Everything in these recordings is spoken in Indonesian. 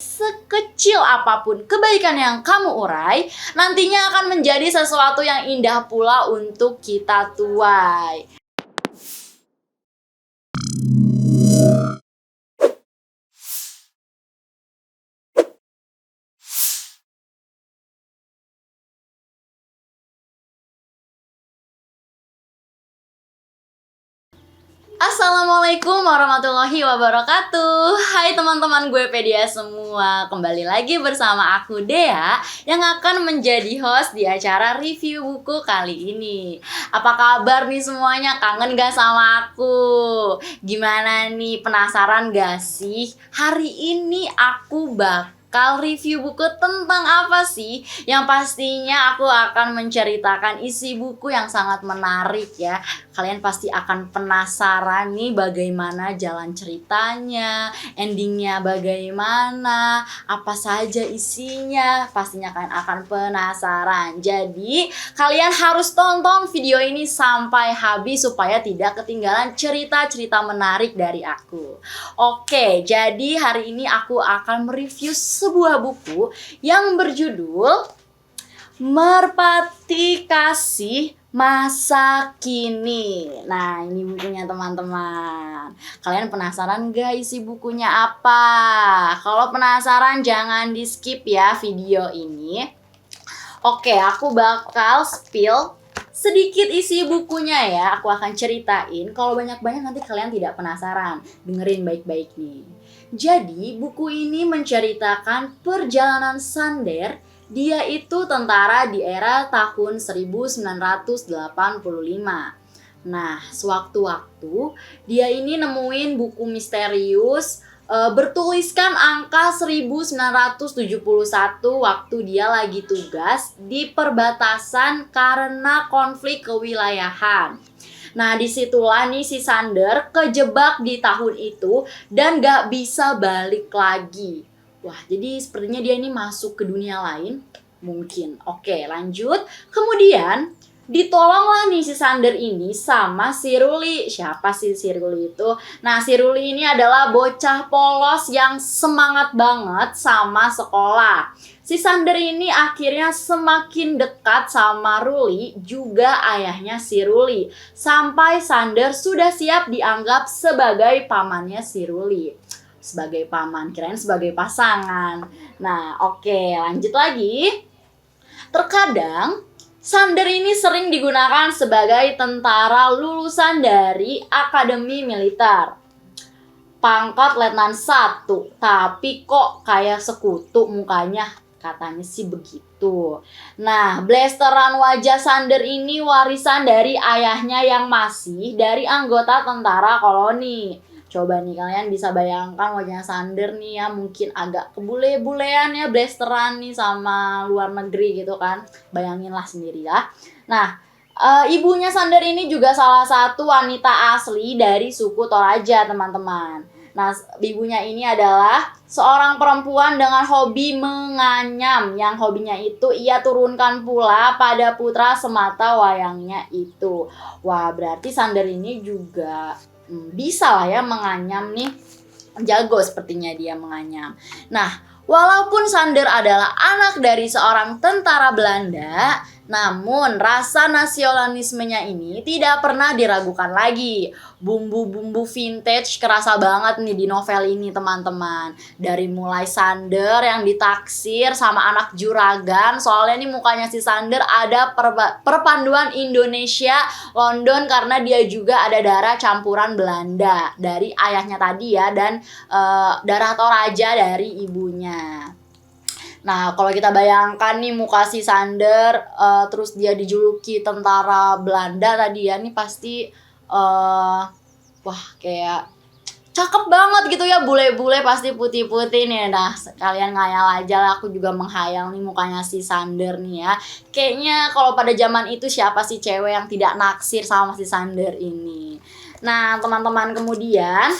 Sekecil apapun kebaikan yang kamu urai, nantinya akan menjadi sesuatu yang indah pula untuk kita tuai. Assalamualaikum warahmatullahi wabarakatuh. Hai teman-teman gue Pedia semua. Kembali lagi bersama aku Dea yang akan menjadi host di acara review buku kali ini. Apa kabar nih semuanya? Kangen gak sama aku? Gimana nih, penasaran gak sih? Hari ini aku bakal review buku tentang apa sih? Yang pastinya aku akan menceritakan isi buku yang sangat menarik ya. Kalian pasti akan penasaran nih bagaimana jalan ceritanya, endingnya bagaimana, apa saja isinya. Pastinya kalian akan penasaran. Jadi kalian harus tonton video ini sampai habis supaya tidak ketinggalan cerita-cerita menarik dari aku. Oke, jadi hari ini aku akan mereview sebuah buku yang berjudul Merpati Kasih Masa Kini. Nah, ini bukunya teman-teman. Kalian penasaran gak isi bukunya apa? Kalau penasaran jangan di skip ya video ini. Oke, aku bakal spill sedikit isi bukunya ya. Aku akan ceritain. Kalau banyak-banyak nanti kalian tidak penasaran. Dengerin baik-baik nih. Jadi, buku ini menceritakan perjalanan Sander. Dia itu tentara di era tahun 1985. Nah, sewaktu-waktu dia ini nemuin buku misterius bertuliskan angka 1971 waktu dia lagi tugas di perbatasan karena konflik kewilayahan. Nah, disitulah nih si Sander kejebak di tahun itu dan gak bisa balik lagi. Wah, jadi sepertinya dia ini masuk ke dunia lain. Mungkin. Oke, lanjut. Kemudian ditolonglah nih si Sander ini sama si Ruli. Siapa sih si Ruli itu? Nah, si Ruli ini adalah bocah polos yang semangat banget sama sekolah. Si Sander ini akhirnya semakin dekat sama Ruli, juga ayahnya si Ruli. Sampai Sander sudah siap dianggap sebagai pamannya si Ruli. Sebagai paman, kirain sebagai pasangan. Nah, oke, lanjut lagi. Terkadang Sander ini sering digunakan sebagai tentara lulusan dari akademi militer. Pangkat letnan 1, tapi kok kayak sekutu mukanya, katanya sih begitu. Nah, blasteran wajah Sander ini warisan dari ayahnya yang masih dari anggota tentara koloni. Coba nih kalian bisa bayangkan wajahnya Sander nih ya, mungkin agak kebule-bulean ya, blasteran nih sama luar negeri gitu kan. Bayanginlah sendiri ya. Nah, ibunya Sander ini juga salah satu wanita asli dari suku Toraja, teman-teman. Nah, ibunya ini adalah seorang perempuan dengan hobi menganyam. Yang hobinya itu ia turunkan pula pada putra semata wayangnya itu. Wah, berarti Sander ini juga bisa lah ya menganyam nih. Jago sepertinya dia menganyam. Nah, walaupun Sander adalah anak dari seorang tentara Belanda, namun rasa nasionalismenya ini tidak pernah diragukan lagi. Bumbu-bumbu vintage kerasa banget nih di novel ini, teman-teman. Dari mulai Sander yang ditaksir sama anak juragan, soalnya nih mukanya si Sander ada perpaduan Indonesia London karena dia juga ada darah campuran Belanda dari ayahnya tadi ya, dan darah Toraja dari ibunya. Nah, kalau kita bayangkan nih muka si Sander, terus dia dijuluki tentara Belanda tadi ya, nih pasti wah kayak cakep banget gitu ya, bule-bule pasti putih-putih nih. Nah, kalian ngayal aja lah, aku juga menghayal nih mukanya si Sander nih ya. Kayaknya kalau pada zaman itu siapa sih cewek yang tidak naksir sama si Sander ini. Nah, teman-teman, kemudian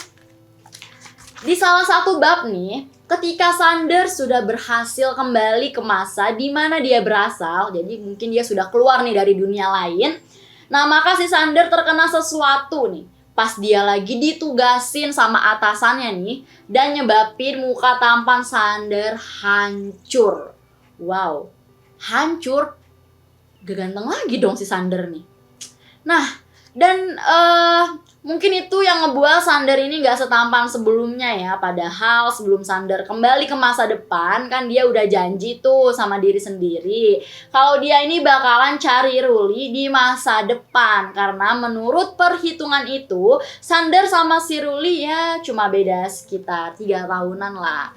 di salah satu bab nih, ketika Sander sudah berhasil kembali ke masa di mana dia berasal, jadi mungkin dia sudah keluar nih dari dunia lain. Nah, maka si Sander terkena sesuatu nih. pas dia lagi ditugasin sama atasannya nih, dan nyebabin muka tampan Sander hancur. Wow, hancur, gak ganteng lagi dong si Sander nih. Nah, dan mungkin itu yang ngebuat Sander ini gak setampan sebelumnya ya. Padahal sebelum Sander kembali ke masa depan, kan dia udah janji tuh sama diri sendiri kalau dia ini bakalan cari Ruli di masa depan. Karena menurut perhitungan itu, Sander sama si Ruli ya cuma beda sekitar 3 tahunan lah.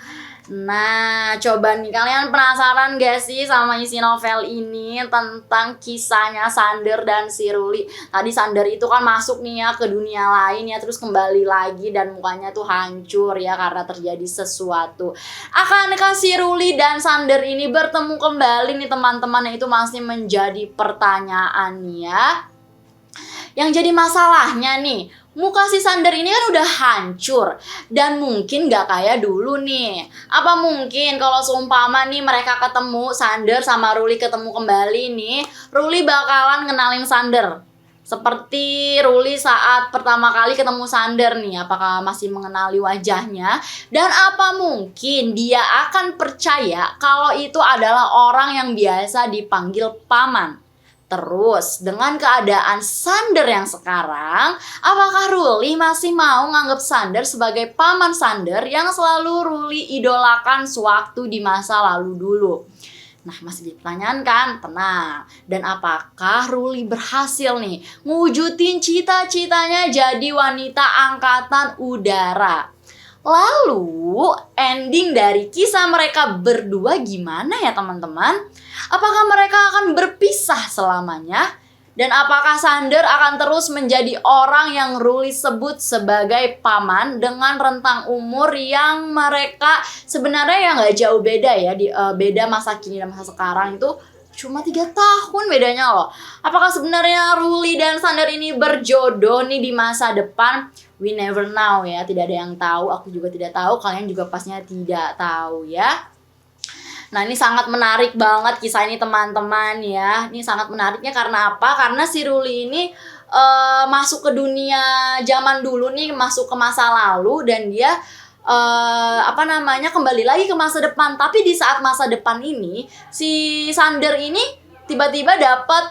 Nah, coba nih, kalian penasaran gak sih sama isi novel ini tentang kisahnya Sander dan si Ruli? Tadi Sander itu kan masuk nih ya ke dunia lain ya, terus kembali lagi dan mukanya tuh hancur ya karena terjadi sesuatu. Akankah si Ruli dan Sander ini bertemu kembali nih teman-teman? Itu masih menjadi pertanyaan ya. Yang jadi masalahnya nih, muka si Sander ini kan udah hancur dan mungkin gak kayak dulu nih. Apa mungkin kalau seumpama nih mereka ketemu, Sander sama Ruli ketemu kembali nih, Ruli bakalan ngenalin Sander seperti Ruli saat pertama kali ketemu Sander nih? Apakah masih mengenali wajahnya? Dan apa mungkin dia akan percaya kalau itu adalah orang yang biasa dipanggil paman? Terus, dengan keadaan Sander yang sekarang, apakah Ruli masih mau nganggap Sander sebagai paman Sander yang selalu Ruli idolakan sewaktu di masa lalu dulu? Nah, masih dipertanyakan kan? Tenang. Dan apakah Ruli berhasil nih ngewujudin cita-citanya jadi wanita angkatan udara? Lalu, ending dari kisah mereka berdua gimana ya teman-teman? Apakah mereka akan berpisah selamanya? Dan apakah Sander akan terus menjadi orang yang Ruli sebut sebagai paman dengan rentang umur yang mereka sebenarnya ya nggak jauh beda ya, beda masa kini dan masa sekarang itu cuma 3 tahun bedanya loh. Apakah sebenarnya Ruli dan Sander ini berjodoh nih di masa depan? We never know ya, tidak ada yang tahu, aku juga tidak tahu, kalian juga pastinya tidak tahu ya. Nah, ini sangat menarik banget kisah ini teman-teman ya. Ini sangat menariknya karena apa? Karena si Ruli ini masuk ke dunia zaman dulu nih, masuk ke masa lalu dan dia kembali lagi ke masa depan. Tapi di saat masa depan ini, si Sander ini tiba-tiba dapat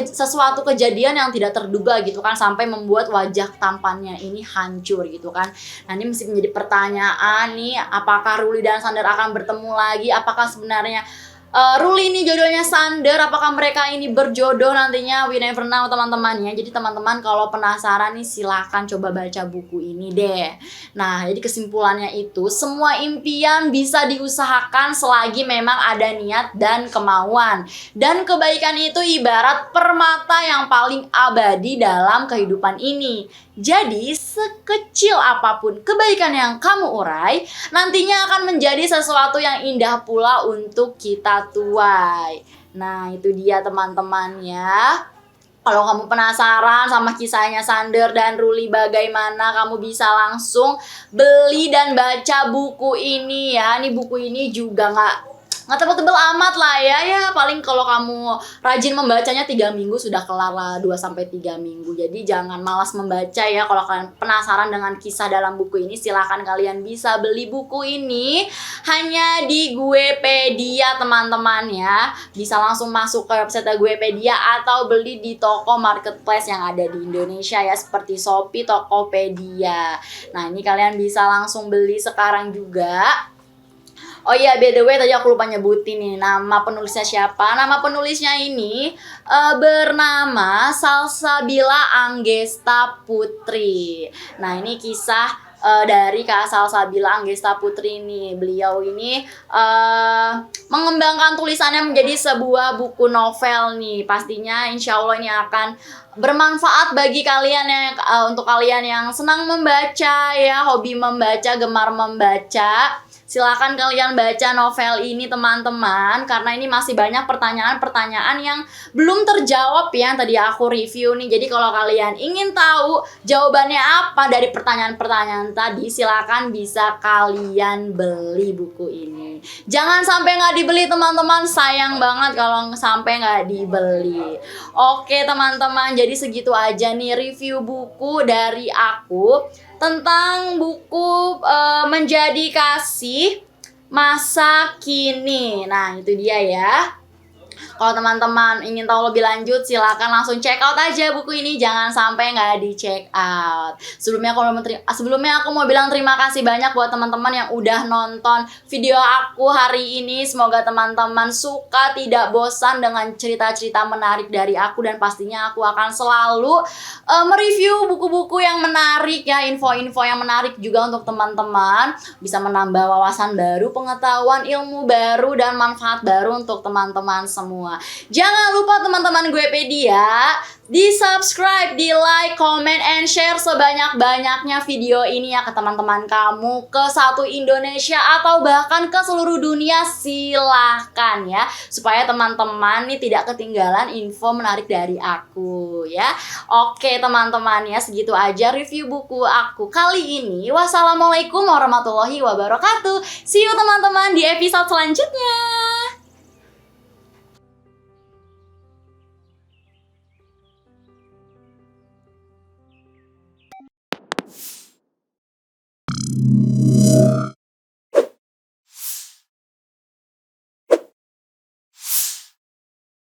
sesuatu kejadian yang tidak terduga gitu kan, sampai membuat wajah tampannya ini hancur gitu kan. Nah, ini mesti menjadi pertanyaan nih, apakah Ruli dan Sander akan bertemu lagi? Apakah sebenarnya Ruli ini jodohnya Sander? Apakah mereka ini berjodoh nantinya? We never know teman-teman ya. Jadi teman-teman kalau penasaran nih silahkan coba baca buku ini deh. Nah, jadi kesimpulannya itu semua impian bisa diusahakan selagi memang ada niat dan kemauan. Dan kebaikan itu ibarat permata yang paling abadi dalam kehidupan ini. Jadi sekecil apapun kebaikan yang kamu urai, nantinya akan menjadi sesuatu yang indah pula untuk kita tuai. Nah, itu dia teman-teman ya. Kalau kamu penasaran sama kisahnya Sander dan Ruli bagaimana, kamu bisa langsung beli dan baca buku ini ya. Ini buku ini juga nggak tebel-tebel amat lah ya. Paling kalau kamu rajin membacanya 3 minggu sudah kelar lah, 2-3 minggu. Jadi jangan malas membaca ya. Kalau kalian penasaran dengan kisah dalam buku ini, silahkan kalian bisa beli buku ini hanya di Guepedia teman-teman ya. Bisa langsung masuk ke website Guepedia atau beli di toko marketplace yang ada di Indonesia ya, seperti Shopee, Tokopedia. Nah, ini kalian bisa langsung beli sekarang juga. Oh iya, by the way tadi aku lupa nyebutin nih nama penulisnya siapa. Nama penulisnya ini bernama Salsabila Anggesta Putri. Nah, ini kisah dari Kak Salsabila Anggesta Putri nih. Beliau ini mengembangkan tulisannya menjadi sebuah buku novel nih. Pastinya insya Allah ini akan bermanfaat bagi kalian yang untuk kalian yang senang membaca ya, hobi membaca, gemar membaca. Silakan kalian baca novel ini teman-teman, karena ini masih banyak pertanyaan-pertanyaan yang belum terjawab ya, yang tadi aku review nih. Jadi kalau kalian ingin tahu jawabannya apa dari pertanyaan-pertanyaan tadi, silakan bisa kalian beli buku ini. Jangan sampai nggak dibeli teman-teman, sayang banget kalau sampai nggak dibeli. Oke teman-teman, jadi segitu aja nih review buku dari aku tentang buku Menjadi Kasih Masa Kini. Nah itu dia ya. Kalau teman-teman ingin tahu lebih lanjut, silakan langsung check out aja buku ini, jangan sampai nggak di check out. Sebelumnya aku mau bilang terima kasih banyak buat teman-teman yang udah nonton video aku hari ini. Semoga teman-teman suka, tidak bosan dengan cerita-cerita menarik dari aku, dan pastinya aku akan selalu mereview buku-buku yang menarik ya, info-info yang menarik juga untuk teman-teman, bisa menambah wawasan baru, pengetahuan, ilmu baru, dan manfaat baru untuk teman-teman semua. Jangan lupa teman-teman Guepedia, di subscribe, di like, comment, and share sebanyak-banyaknya video ini ya ke teman-teman kamu, ke satu Indonesia atau bahkan ke seluruh dunia, silahkan ya, supaya teman-teman nih tidak ketinggalan info menarik dari aku ya. Oke teman-teman ya, segitu aja review buku aku kali ini. Wassalamualaikum warahmatullahi wabarakatuh. See you teman-teman di episode selanjutnya.